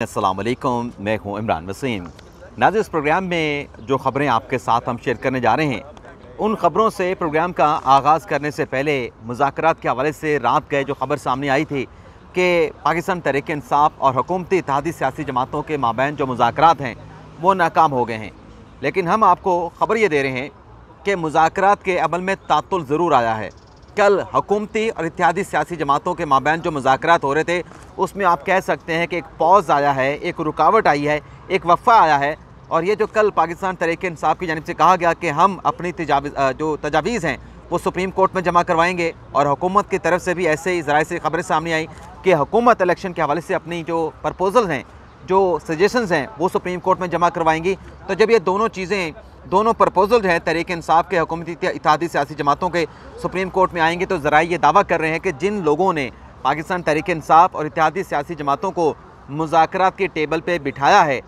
अस्सलाम वालेकुम, मैं हूं इमरान वसीम। नाज़रीन, इस प्रोग्राम में जो ख़बरें आपके साथ हम शेयर करने जा रहे हैं, उन ख़बरों से प्रोग्राम का आगाज़ करने से पहले मुज़ाकरात के हवाले से रात गए जो ख़बर सामने आई थी कि पाकिस्तान तहरीक इंसाफ और हुकूमती इत्तेहादी सियासी जमातों के माबैन जो मुज़ाकरात हैं वो नाकाम हो गए हैं। लेकिन हम आपको ख़बर ये दे रहे हैं कि मुज़ाकरात के अमल में तातुल ज़रूर आया है। कल हुकूमती और इत्तेहादी सियासी जमातों के माबैन जो मुज़ाकरात हो रहे थे उसमें आप कह सकते हैं कि एक पॉज़ आया है, एक रुकावट आई है, एक वक्फ़ा आया है। और ये जो कल पाकिस्तान तहरीक इंसाफ की जानिब से कहा गया कि हम अपनी जो तजावीज़ हैं वो सुप्रीम कोर्ट में जमा करवाएंगे, और हुकूमत की तरफ से भी ऐसे ही ज़राए से ख़बरें सामने आई कि हुकूमत इलेक्शन के हवाले से अपनी जो प्रपोज़ल हैं, जो सजेशंस हैं वो सुप्रीम कोर्ट में जमा करवाएंगी। तो जब ये दोनों चीज़ें, दोनों प्रपोज़ल हैं तहरीक इंसाफ के, हुकूमती इत्तेहादी सियासी जमातों के, सुप्रीम कोर्ट में आएंगे, तो ज़राए ये दावा कर रहे हैं कि जिन लोगों ने पाकिस्तान तहरीक इंसाफ और इत्तेहादी सियासी जमातों को मुज़ाकरात के टेबल पे बिठाया है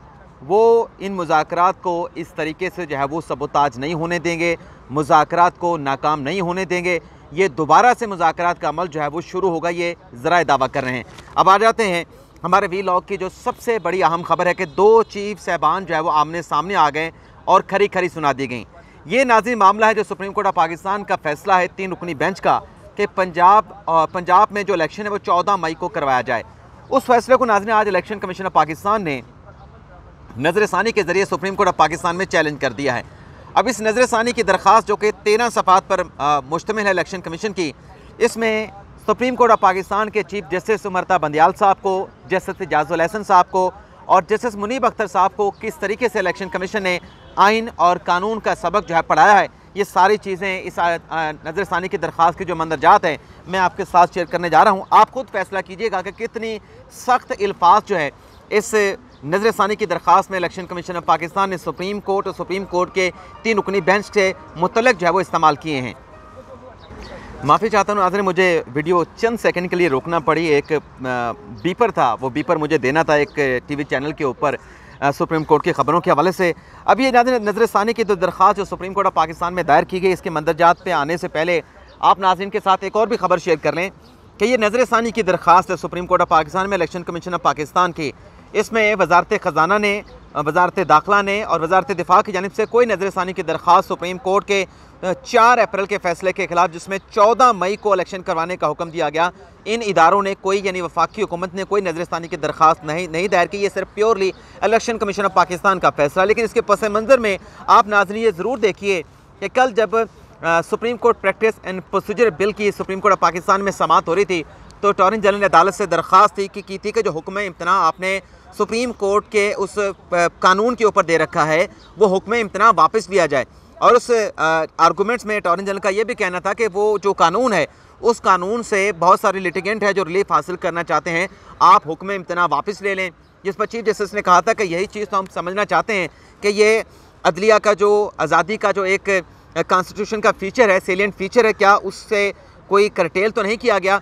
वो इन मुज़ाकरात को इस तरीके से जो है वो सबोताज नहीं होने देंगे, मुज़ाकरात को नाकाम नहीं होने देंगे। ये दोबारा से मुज़ाकरात का अमल जो है वो शुरू होगा, ये ज़राए दावा कर रहे हैं। अब आ जाते हैं हमारे वीलॉग की जो सबसे बड़ी अहम खबर है कि दो चीफ साहबान जो है वो आमने सामने आ गए और खरी खरी सुना दी गई। ये नाज़रीन मामला है जो सुप्रीम कोर्ट ऑफ पाकिस्तान का फैसला है 3 रुकनी बेंच का कि पंजाब में जो इलेक्शन है वो 14 मई को करवाया जाए। उस फैसले को नाज़रीन आज इलेक्शन कमीशन ऑफ पाकिस्तान ने नज़रसानी के ज़रिए सुप्रीम कोर्ट ऑफ पाकिस्तान में चैलेंज कर दिया है। अब इस नज़रसानी की दरख्वास्त जो कि 13 सफ़ात पर मुश्तमिल है इलेक्शन कमीशन की, इसमें सुप्रीम कोर्ट ऑफ पाकिस्तान के चीफ जस्टिस उमरता बंदियाल साहब को, जस्टिस इजाज़ुल एहसन साहब को और जस्टिस मुनीब अख्तर साहब को किस तरीके से इलेक्शन कमीशन ने आइन और कानून का सबक जो है पढ़ाया है, ये सारी चीज़ें इस नज़रसानी की दरख्वास्त की जो मंदरजात हैं मैं आपके साथ शेयर करने जा रहा हूँ। आप खुद फैसला कीजिएगा कि कितनी सख्त अल्फाज जो है इस नज़रसानी की दरख्वास्त में इलेक्शन कमीशन ऑफ पाकिस्तान ने सुप्रीम कोर्ट और सुप्रीम कोर्ट के 3 रुकनी बेंच से मुतल्लिक़ जो है वो इस्तेमाल किए हैं। माफ़ी चाहता हूँ नाज़रीन, मुझे वीडियो चंद सेकंड के लिए रोकना पड़ी। एक बीपर था, वो बीपर मुझे देना था एक टीवी चैनल के ऊपर सुप्रीम कोर्ट की ख़बरों के हवाले से। अब ये नज़रसानी की जो दरख्वास्त जो सुप्रीम कोर्ट ऑफ पाकिस्तान में दायर की गई, इसके मंदरजात पे आने से पहले आप नाज़रीन के साथ एक और भी ख़बर शेयर कर लें कि ये नज़रसानी की दरख्वास्त है सुप्रीम कोर्ट ऑफ पाकिस्तान में इलेक्शन कमीशन ऑफ पाकिस्तान की। इसमें वजारत ख़जाना ने, वजारत दाखिला ने और वजारत दिफा की जानिब से कोई नज़रसानी की दरख्वास्त सुप्रीम कोर्ट के 4 अप्रैल के फैसले के खिलाफ, जिसमें 14 मई को इलेक्शन करवाने का हुक्म दिया गया, इन इदारों ने कोई, यानी वफाकी हुकूमत ने कोई नज़रसानी की दरख्वास्त नहीं दायर की। ये सिर्फ purely election commission of Pakistan का फैसला। लेकिन इसके पस मंज़र में आप नाज़रीन ये ज़रूर देखिए कि कल जब supreme court practice and procedure bill की सुप्रीम कोर्ट ऑफ पाकिस्तान में समाअत हो रही थी, तो अटॉर्नी जनरल ने अदालत से दरख्वास्त की थी कि जो हुक्म इम्तना आपने सुप्रीम कोर्ट के उस कानून के ऊपर दे रखा है वो हुक्म इम्तना वापस लिया जाए। और उस आर्गूमेंट्स में अटॉर्नी जनरल का ये भी कहना था कि वो जो कानून है उस कानून से बहुत सारे लिटिगेंट है जो रिलीफ हासिल करना चाहते हैं, आप हुक्म इम्तना वापस ले लें। जिस पर चीफ जस्टिस ने कहा था कि यही चीज़ तो हम समझना चाहते हैं कि ये अदलिया का जो आज़ादी का जो एक कॉन्स्टिट्यूशन का फ़ीचर है, सेलिएंट फ़ीचर है, क्या उससे कोई करटेल तो नहीं किया गया।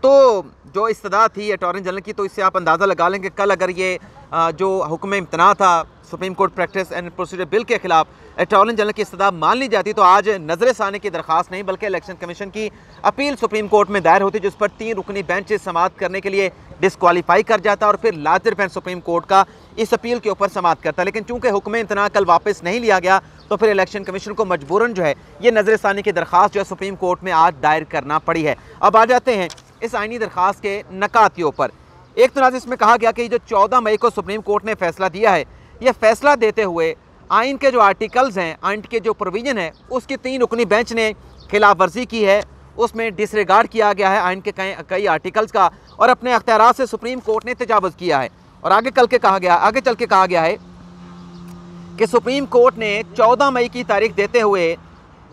तो जो इस्तदा थी अटॉर्नी जनरल की, तो इससे आप अंदाज़ा लगा लें कि कल अगर ये जो हुक्म इम्तना था supreme court practice and procedure bill के खिलाफ अटॉर्नी जनरल की इस्तदा मान ली जाती, तो आज नज़रसानी की दरख्वास्त नहीं बल्कि इलेक्शन कमीशन की अपील सुप्रीम कोर्ट में दायर होती, जिस पर 3 रुकनी बेंच से समाअत करने के लिए डिस्क्वालीफाई कर जाता और फिर लार्जर बेंच सुप्रीम कोर्ट का इस अपील के ऊपर समाअत करता। लेकिन चूंकि हुक्म इम्तना कल वापस नहीं लिया गया, तो फिर इलेक्शन कमीशन को मजबूरन जो है ये नज़रसानी की दरख्वास्त जो है सुप्रीम कोर्ट में आज दायर करना पड़ी है। अब आ जाते हैं इस आइनी दरख्वास्त के नकात के ऊपर। एक तो इसमें कहा गया कि जो 14 मई को सुप्रीम कोर्ट ने फैसला दिया है, यह फैसला देते हुए आइन के जो आर्टिकल्स हैं, आइन के जो प्रोविजन है, उसकी 3 रुकनी बेंच ने खिलाफ वर्जी की है, उसमें डिसरिगार्ड किया गया है आइन के कई आर्टिकल्स का, और अपने अख्तियारात से सुप्रीम कोर्ट ने तजावुज़ किया है। और आगे चल के कहा गया है कि सुप्रीम कोर्ट ने 14 मई की तारीख देते हुए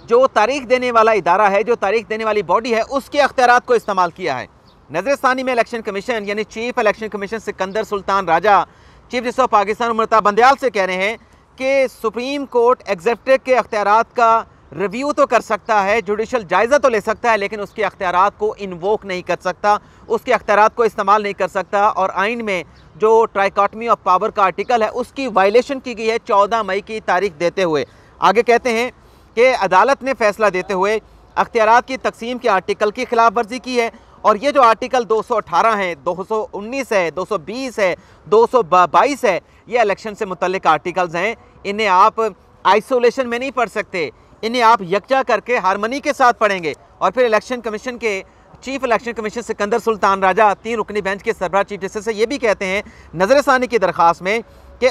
जो तारीख देने वाला इदारा है, जो तारीख देने वाली बॉडी है, उसके अख्तियारात को इस्तेमाल किया है। नज़रसानी में इलेक्शन कमीशन यानी chief election commission Sikandar Sultan Raja chief justice of Pakistan Umar Ata Bandial से कह रहे हैं कि सुप्रीम कोर्ट एग्जेक्टिव के अख्तियारात का रिव्यू तो कर सकता है, जुडिशल जायज़ा तो ले सकता है, लेकिन उसके अख्तियारात को इन्वोक नहीं कर सकता, उसके अख्तियारात को इस्तेमाल नहीं कर सकता। और आइन में जो ट्राइकॉटमी ऑफ पावर का आर्टिकल है उसकी वायलेशन की गई है 14 मई की तारीख देते हुए। आगे कहते हैं कि अदालत ने फैसला देते हुए अख्तियारात की तकसीम के आर्टिकल की खिलाफ वर्जी की है और ये जो आर्टिकल 218 है, 219 है, 220 है, 222 है, ये इलेक्शन से मुतल्लिक आर्टिकल्स हैं। इन्हें आप आइसोलेशन में नहीं पढ़ सकते, इन्हें आप यकजा करके हारमनी के साथ पढ़ेंगे। और फिर इलेक्शन कमीशन के chief election commission Sikandar Sultan राजा 3 रुकनी बेंच के सरबराह चीफ जस्टिस से ये भी कहते हैं नजरसानी की दरख्वास्त में कि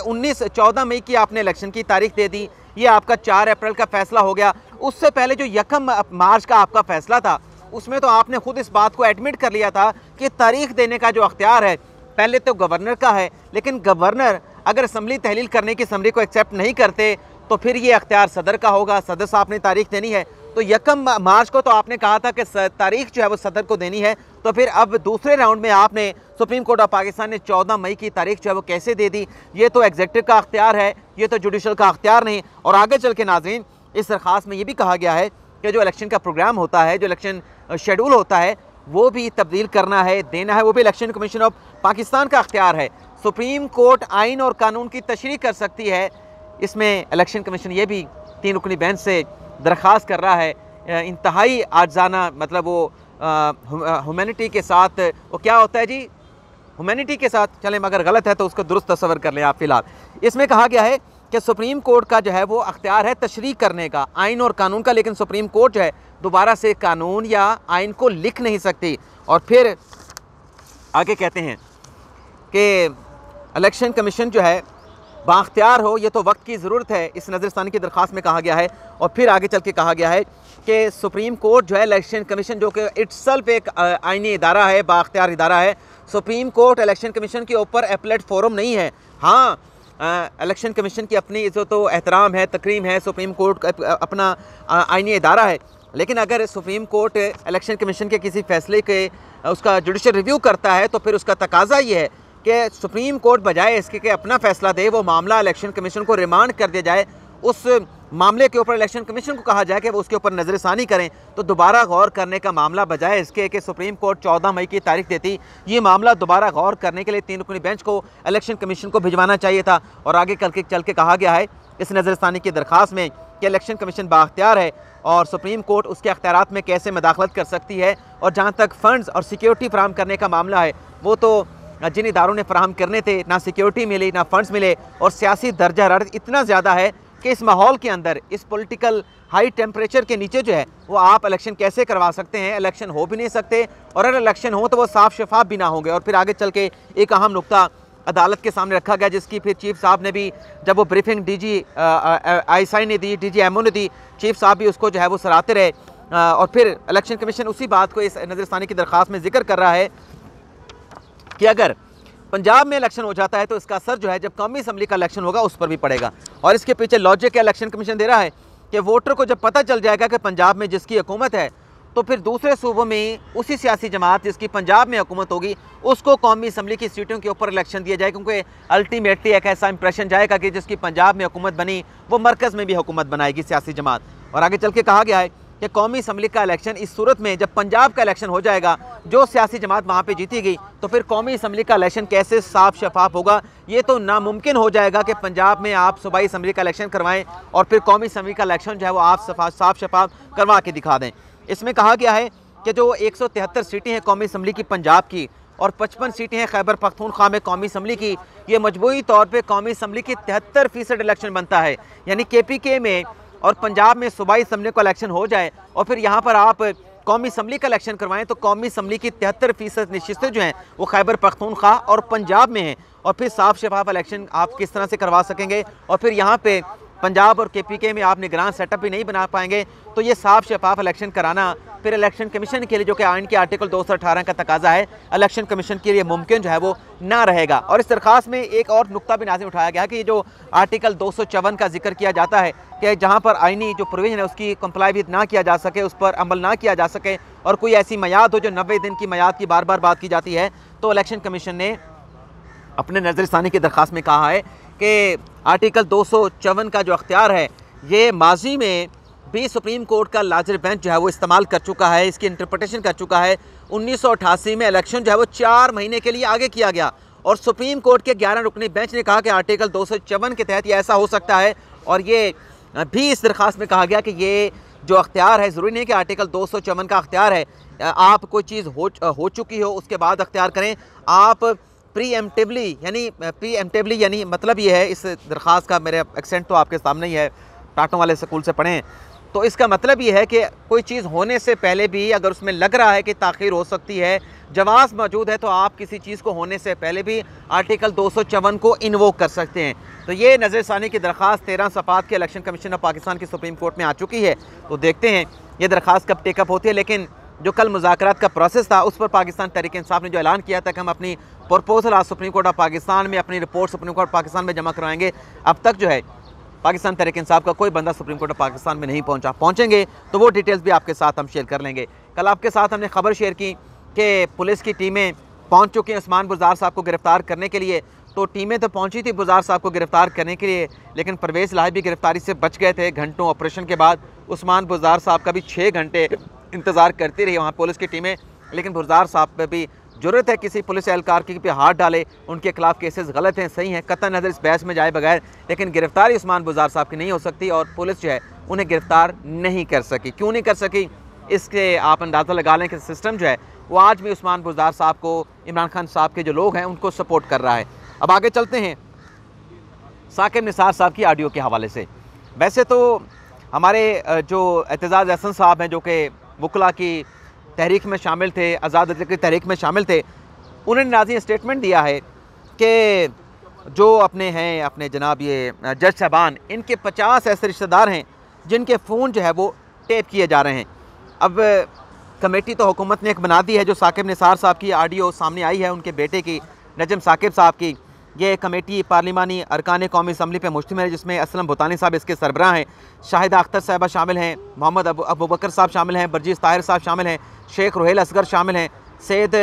14 मई की आपने इलेक्शन की तारीख दे दी, ये आपका 4 अप्रैल का फैसला हो गया। उससे पहले जो 1 मार्च का आपका फैसला था उसमें तो आपने खुद इस बात को एडमिट कर लिया था कि तारीख देने का जो अख्तियार है पहले तो गवर्नर का है, लेकिन गवर्नर अगर असम्बली तहलील करने की असम्बली को एक्सेप्ट नहीं करते तो फिर ये अख्तियार सदर का होगा, सदर साहब ने तारीख देनी है। तो 1 मार्च को तो आपने कहा था कि तारीख जो है वो सदर को देनी है, तो फिर अब दूसरे राउंड में आपने सुप्रीम कोर्ट ऑफ पाकिस्तान ने 14 मई की तारीख जो है वो कैसे दे दी? ये तो एग्जीक्यूटिव का अख्तियार है, ये तो जुडिशल का अख्तियार नहीं। और आगे चल के नाज़रीन इस दरख्वास्त में ये भी कहा गया है कि जो इलेक्शन का प्रोग्राम होता है, जो इलेक्शन शेड्यूल होता है, वो भी तब्दील करना है, देना है, वो भी इलेक्शन कमीशन ऑफ पाकिस्तान का अख्तियार है। सुप्रीम कोर्ट आइन और कानून की तशरीह कर सकती है, इसमें इलेक्शन कमीशन ये भी 3 रुकनी बेंच से दरख्वास्त कर रहा है। इंतहाई आजाना मतलब वो ह्यूमैनिटी के साथ, वो क्या होता है जी, ह्यूमैनिटी के साथ चलें, मगर गलत है तो उसको दुरुस्त तस्वर कर लें आप। फ़िलहाल इसमें कहा गया है कि सुप्रीम कोर्ट का जो है वो अख्तियार है तशरीह करने का आइन और कानून का, लेकिन सुप्रीम कोर्ट जो है दोबारा से कानून या आइन को लिख नहीं सकती। और फिर आगे कहते हैं कि इलेक्शन कमीशन जो है बाख्तियार हो, ये तो वक्त की ज़रूरत है, इस नज़रसानी की दरख्वास्त में कहा गया है। और फिर आगे चल के कहा गया है कि सुप्रीम कोर्ट जो है इलेक्शन कमीशन जो कि इट्सल्फ एक आइनी इदारा है, बाख्तियार इदारा है, सुप्रीम कोर्ट इलेक्शन कमीशन के ऊपर एपलेट फोरम नहीं है। हाँ, इलेक्शन कमीशन की अपनी इज़्ज़त व एहतराम है, तकरीम है, सुप्रीम कोर्ट अपना आइनी इदारा है, लेकिन अगर सुप्रीम कोर्ट इलेक्शन कमीशन के किसी फैसले के उसका जुडिशल रिव्यू करता है तो फिर उसका तकाजा ये है कि सुप्रीम कोर्ट बजाय इसके कि अपना फैसला दे, वो मामला इलेक्शन कमीशन को रिमांड कर दिया जाए, उस मामले के ऊपर इलेक्शन कमीशन को कहा जाए कि वो उसके ऊपर नज़रसानी करें। तो दोबारा गौर करने का मामला बजाय इसके कि सुप्रीम कोर्ट 14 मई की तारीख देती, ये मामला दोबारा गौर करने के लिए 3 रुकनी बेंच को इलेक्शन कमीशन को भिजवाना चाहिए था। और आगे चल के कहा गया है इस नज़रसानी की दरख्वास्त में कि इलेक्शन कमीशन बाख्तियार है और सुप्रीम कोर्ट उसके अख्तियारात में कैसे मदाखलत कर सकती है। और जहाँ तक फ़ंड्स और सिक्योरिटी फराहम करने का मामला है, वो तो जिन इदारों ने फराहम करने थे ना सिक्योरिटी मिली ना फंड्स मिले, और सियासी दर्जा हरारत इतना ज़्यादा है कि इस माहौल के अंदर, इस पॉलिटिकल हाई टेम्परेचर के नीचे जो है वो आप इलेक्शन कैसे करवा सकते हैं? इलेक्शन हो भी नहीं सकते, और अगर इलेक्शन हो तो वो साफ शफाफ भी ना होंगे। और फिर आगे चल के एक अहम नुकता अदालत के सामने रखा गया, जिसकी फिर चीफ साहब ने भी जब वो ब्रीफिंग DG ISI ने दी, DG MO ने दी, चीफ साहब भी उसको जो है वो सराहते रहे। और फिर इलेक्शन कमीशन उसी बात को इस नज़रसानी की दरख्वास्त में जिक्र कर रहा है कि अगर पंजाब में इलेक्शन हो जाता है तो इसका असर जो है जब कौमी असम्बली का इलेक्शन होगा उस पर भी पड़ेगा। और इसके पीछे लॉजिक इलेक्शन कमीशन दे रहा है कि वोटर को जब पता चल जाएगा कि पंजाब में जिसकी हुकूमत है, तो फिर दूसरे सूबों में उसी सियासी जमात जिसकी पंजाब में हुकूमत होगी उसको कौमी असम्बली की सीटों के ऊपर इलेक्शन दिया जाए, क्योंकि अल्टीमेटली एक ऐसा इंप्रेशन जाएगा कि जिसकी पंजाब में हुकूमत बनी वो मरकज़ में भी हुकूमत बनाएगी सियासी जमात। और आगे चल के कहा गया है कि कौमी असम्बली का इलेक्शन इस सूरत में जब पंजाब का इलेक्शन हो जाएगा, जो सियासी जमात वहाँ पे जीती गई, तो फिर कौमी असम्बली का इलेक्शन कैसे साफ शफाफ होगा? ये तो नामुमकिन हो जाएगा कि पंजाब में आप सूबाई असम्बली का इलेक्शन करवाएं और फिर कौमी असम्बली का इलेक्शन जो है वो आप साफ शफाफ करवा के दिखा दें। इसमें कहा गया है कि जो 173 सीटें हैं कौमी असम्बली की पंजाब की और 55 सीटें हैं खैबर पख्तूनख्वा में कौमी असम्बली की, ये मजबूरी तौर पर कौमी असम्बली की 73% इलेक्शन बनता है। यानी KPK में और पंजाब में सूबाई असम्बली का इलेक्शन हो जाए और फिर यहाँ पर आप कौमी असम्बली का इलेक्शन करवाएं तो कौमी असम्बली की 73% नशिस्तें जो हैं वो खैबर पख्तूनख्वा और पंजाब में हैं। और फिर साफ शफाफ इलेक्शन आप किस तरह से करवा सकेंगे? और फिर यहाँ पे पंजाब और KPK में आप निगरान सेटअप भी नहीं बना पाएंगे। तो ये साफ शफाफ इलेक्शन कराना फिर इलेक्शन कमीशन के लिए, जो कि आइन के आर्टिकल 218 का तकाजा है, इलेक्शन कमीशन के लिए मुमकिन जो है वो ना रहेगा। और इस दरख्वास्त में एक और नुक्ता भी नाज़िम उठाया गया कि ये जो आर्टिकल 254 का जिक्र किया जाता है कि जहाँ पर आइनी जो प्रोविजन है उसकी कंप्लाई भी ना किया जा सके, उस पर अमल ना किया जा सके, और कोई ऐसी मयाद हो जो 90 दिन की मयाद की बार बार बात की जाती है, तो इलेक्शन कमीशन ने अपने नज़रसानी की दरख्वास्त में कहा है कि आर्टिकल 254 का जो अख्तियार है ये माजी में भी सुप्रीम कोर्ट का लार्जर बेंच जो है वो इस्तेमाल कर चुका है, इसकी इंटरप्रटेशन कर चुका है। 1988 में इलेक्शन जो है वो 4 महीने के लिए आगे किया गया और सुप्रीम कोर्ट के 11 रुकनी बेंच ने कहा कि आर्टिकल 254 के तहत ये ऐसा हो सकता है। और ये भी इस दरख्वास्त में कहा गया कि ये जो अख्तियार है, ज़रूरी नहीं कि आर्टिकल 254 का अख्तियार है, आप कोई चीज़ हो चुकी हो उसके बाद अख्तियार करें। आप प्रीएम्प्टिवली यानी मतलब ये है, इस दरख्वास्त का मेरे एक्सेंट तो आपके सामने ही है, टाटों वाले स्कूल से पढ़े हैं, तो इसका मतलब ये है कि कोई चीज़ होने से पहले भी अगर उसमें लग रहा है कि ताख़ीर हो सकती है, जवाज़ मौजूद है, तो आप किसी चीज़ को होने से पहले भी आर्टिकल 254 को इन्वोक कर सकते हैं। तो ये नज़रसानी की दरख्वास्त 13 सफ़ात के इलेक्शन कमीशन ऑफ पाकिस्तान की सुप्रीम कोर्ट में आ चुकी है। तो देखते हैं ये दरख्वास्त कब टेकअप होती है। लेकिन जो कल मुज़ाकरात का प्रोसेस था उस पर पाकिस्तान तहरीक इंसाफ ने जो ऐलान किया था कि हम अपनी प्रपोजल आज सुप्रीम कोर्ट ऑफ पाकिस्तान में, अपनी रिपोर्ट सुप्रीम कोर्ट पाकिस्तान में जमा करवाएंगे, अब तक जो है पाकिस्तान तहरीक इंसाफ का कोई बंदा सुप्रीम कोर्ट ऑफ पाकिस्तान में नहीं पहुंचेंगे तो वो डिटेल्स भी आपके साथ हम शेयर कर लेंगे। कल आपके साथ हमने खबर शेयर की कि पुलिस की टीमें पहुंच चुकी हैं उस्मान बुज़दार साहब को गिरफ़्तार करने के लिए। तो टीमें तो पहुंची थी बुज़दार साहब को गिरफ़्तार करने के लिए, लेकिन परवेज़ लाही भी गिरफ़्तारी से बच गए थे। घंटों ऑपरेशन के बाद उस्मान बुज़दार साहब का भी 6 घंटे इंतज़ार करती रही वहाँ पुलिस की टीमें, लेकिन बुज़दार साहब पर भी ज़रूरत है किसी पुलिस एहलकार की पे हाथ डाले, उनके खिलाफ केसेस गलत हैं, सही हैं, कतई नज़र इस बहस में जाए बगैर, लेकिन गिरफ़्तारी उस्मान बुज़दार साहब की नहीं हो सकती और पुलिस जो है उन्हें गिरफ़्तार नहीं कर सकी। क्यों नहीं कर सकी, इसके आप अंदाज़ा लगा लें कि सिस्टम जो है वो आज भी उस्मान बुज़दार साहब को, इमरान खान साहब के जो लोग हैं उनको सपोर्ट कर रहा है। अब आगे चलते हैं साकिब निसार साहब की ऑडियो के हवाले से। वैसे तो हमारे जो एतजाज़ अहसन साहब हैं जो कि वकला की तहरीक में शामिल थे, आज़ाद अदलिया की तहरीक में शामिल थे, उन्होंने नाज़ी स्टेटमेंट दिया है कि जो अपने जनाब ये जज साहबान, इनके 50 ऐसे रिश्तेदार हैं जिनके फ़ोन जो है वो टेप किए जा रहे हैं। अब कमेटी तो हुकूमत ने एक बना दी है। जो साकिब निसार साहब की ऑडियो सामने आई है उनके बेटे की, नजम साकिब साहब की, ये कमेटी पार्लिमानी अरकान कौमी असम्बली पर मुश्तमिल है, जिसमें असलम भूतानी साहब इसके सरबराह हैं, शाहिदा अख्तर साहबा शामिल हैं, मोहम्मद अबू बकर साहब शामिल हैं, बरजीज़ ताहिर साहब शामिल हैं, शेख रुहेल असगर शामिल हैं, सैयद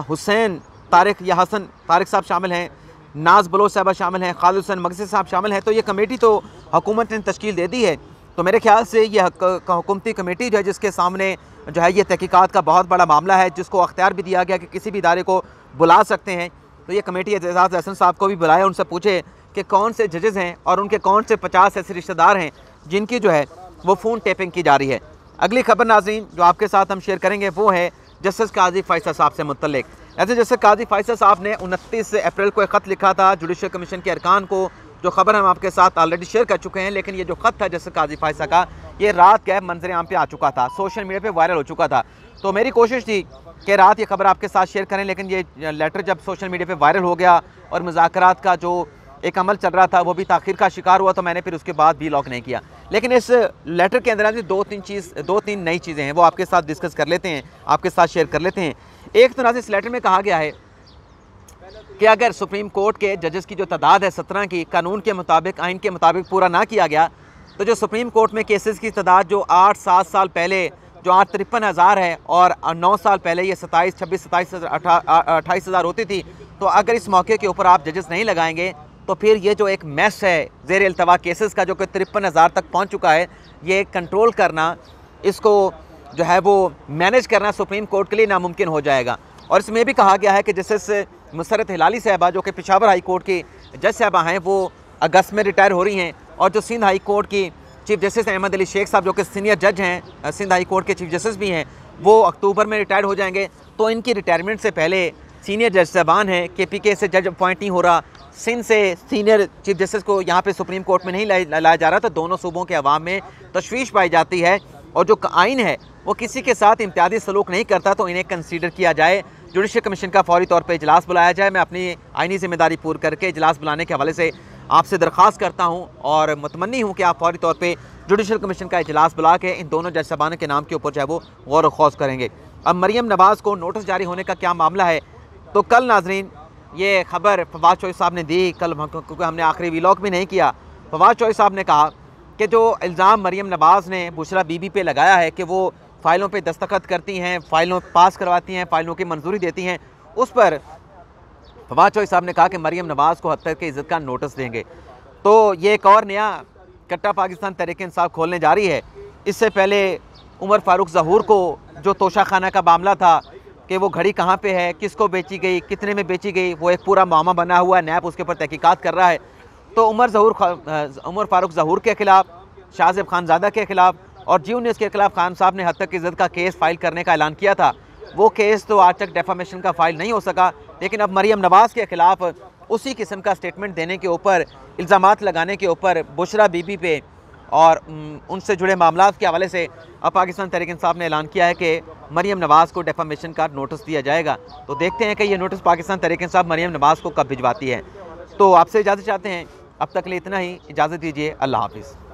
हुसैन तारिक या हसन तारिक साहब शामिल हैं, नाज बलोच साहबा शामिल हैं, खालिद हुसैन मगसी साहब शामिल हैं। तो ये कमेटी तो हुकूमत ने तश्कील दे दी है। तो मेरे ख्याल से ये हुकूमती कमेटी जो है, जिसके सामने जो है ये तहकीकात का बहुत बड़ा मामला है, जिसको अख्तियार भी दिया गया कि किसी भी इदारे को बुला सकते हैं, तो ये कमेटी एतजाज़ अहसन साहब को भी बुलाया, उनसे पूछे कि कौन से जजेज़ हैं और उनके कौन से 50 ऐसे रिश्तेदार हैं जिनकी जो है वो फ़ोन टेपिंग की जा रही है। अगली खबर नाज़रीन जो आपके साथ हम शेयर करेंगे वो है जस्टिस काजी फ़ैसल साहब से मुतल्लिक। ऐसे जस्टिस काजी फ़ैसल साहब ने 29 अप्रैल को एक ख़त लिखा था जुडिशल कमीशन के अरकान को, जो खबर हम आपके साथ ऑलरेडी शेयर कर चुके हैं। लेकिन ये जो ख़त था जस्टिस काजी फ़ैसल का, ये रात के मंजर आम पे आ चुका था, सोशल मीडिया पे वायरल हो चुका था। तो मेरी कोशिश थी कि रात ये खबर आपके साथ शेयर करें, लेकिन ये लेटर जब सोशल मीडिया पे वायरल हो गया और मुज़ाकरात का जो एक अमल चल रहा था वो भी ताख़ीर का शिकार हुआ, तो मैंने फिर उसके बाद भी लॉक नहीं किया। लेकिन इस लेटर के अंदर दो तीन नई चीज़ें हैं, वो आपके साथ डिस्कस कर लेते हैं, आपके साथ शेयर कर लेते हैं। एक तो नाज़रीन इस लेटर में कहा गया है कि अगर सुप्रीम कोर्ट के जजेस की जो तादाद है 17 की, कानून के मुताबिक, आइन के मुताबिक पूरा ना किया गया, तो जो सुप्रीम कोर्ट में केसेस की तादाद जो 8-7 साल पहले जो 53,000 है और 9 साल पहले ये 28 हज़ार होती थी, तो अगर इस मौके के ऊपर आप जजेस नहीं लगाएंगे तो फिर ये जो एक मैस है ज़ेर अल्तवा केसेस का जो कि 53,000 तक पहुँच चुका है, ये कंट्रोल करना, इसको जो है वो मैनेज करना सुप्रीम कोर्ट के लिए नामुमकिन हो जाएगा। और इसमें भी कहा गया है कि जस्टिस मुसरत हिलाली साहबा जो कि पेशावर हाई कोर्ट की जज साहबा हैं, वो अगस्त में रिटायर हो रही हैं, और जो सिंध हाई कोर्ट की चीफ जस्टिस अहमद अली शेख साहब जो कि सीनियर जज हैं, सिंध हाई कोर्ट के चीफ जस्टिस भी हैं, वो अक्टूबर में रिटायर हो जाएंगे। तो इनकी रिटायरमेंट से पहले सीनियर जज साहबान हैं, KPK से जज अपॉइंट नहीं हो रहा, सिंध से सीनियर चीफ जस्टिस को यहाँ पे सुप्रीम कोर्ट में नहीं लाया जा रहा, तो दोनों सूबों के अवाम में तशवीश पाई जाती है। और जो आइन है वो किसी के साथ इम्तियाजी सलूक नहीं करता, तो इन्हें कंसीडर किया जाए, जुडिशल कमीशन का फौरी तौर पर इजलास बुलाया जाए। मैं अपनी आइनी जिम्मेदारी पूरी करके इजलास बुलाने के हवाले से आपसे दरख्वास्त करता हूँ और मुतमन्नी हूँ कि आप फौरी तौर पे जुडिशल कमीशन का इजलास बुला के इन दोनों जज साहबान के नाम के ऊपर जो है वो गौर खौज करेंगे। अब मरियम नवाज़ को नोटिस जारी होने का क्या मामला है, तो कल नाजरीन ये खबर फवाद चौधरी साहब ने दी, कल क्योंकि हमने आखिरी व्लॉग भी नहीं किया। फवाद चौधरी साहब ने कहा कि जो इल्ज़ाम मरियम नवाज़ ने बुशरा बीबी पे लगाया है कि वो फ़ाइलों पे दस्तखत करती हैं, फ़ाइलों पास करवाती हैं, फ़ाइलों की मंजूरी देती हैं, उस पर फवाद चौधरी साहब ने कहा कि मरियम नवाज़ को हद तक के इज़्ज़त का नोटिस देंगे। तो ये एक और नया कट्टा पाकिस्तान तहरीक इंसाफ खोलने जा रही है। इससे पहले उमर फारूक ज़हूर को जो तोशा खाना का मामला था कि वो घड़ी कहाँ पे है, किसको बेची गई, कितने में बेची गई, वो एक पूरा मामला बना हुआ है, नैब उसके ऊपर तहकीकात कर रहा है। तो उमर फारूक ज़हूर के ख़िलाफ़, शाहज़ेब खानज़ादा के ख़िलाफ़ और जियो न्यूज़ के खिलाफ खान साहब ने हद तक इज़्ज़त का केस फाइल करने का ऐलान किया था, वो केस तो आज तक डेफामेशन का फाइल नहीं हो सका। लेकिन अब मरियम नवाज़ के खिलाफ उसी किस्म का स्टेटमेंट देने के ऊपर, इल्ज़ामात लगाने के ऊपर, बुशरा बीबी पे और उनसे जुड़े मामलात के हवाले से अब पाकिस्तान तहरीक-ए-इंसाफ ने ऐलान किया है कि मरियम नवाज़ को डेफामेशन का नोटिस दिया जाएगा। तो देखते हैं कि ये नोटिस पाकिस्तान तहरीक-ए-इंसाफ मरियम नवाज़ को कब भिजवाती है। तो आपसे इजाज़त चाहते हैं, अब तक के लिए इतना ही, इजाज़त दीजिए, अल्लाह हाफ़िज़।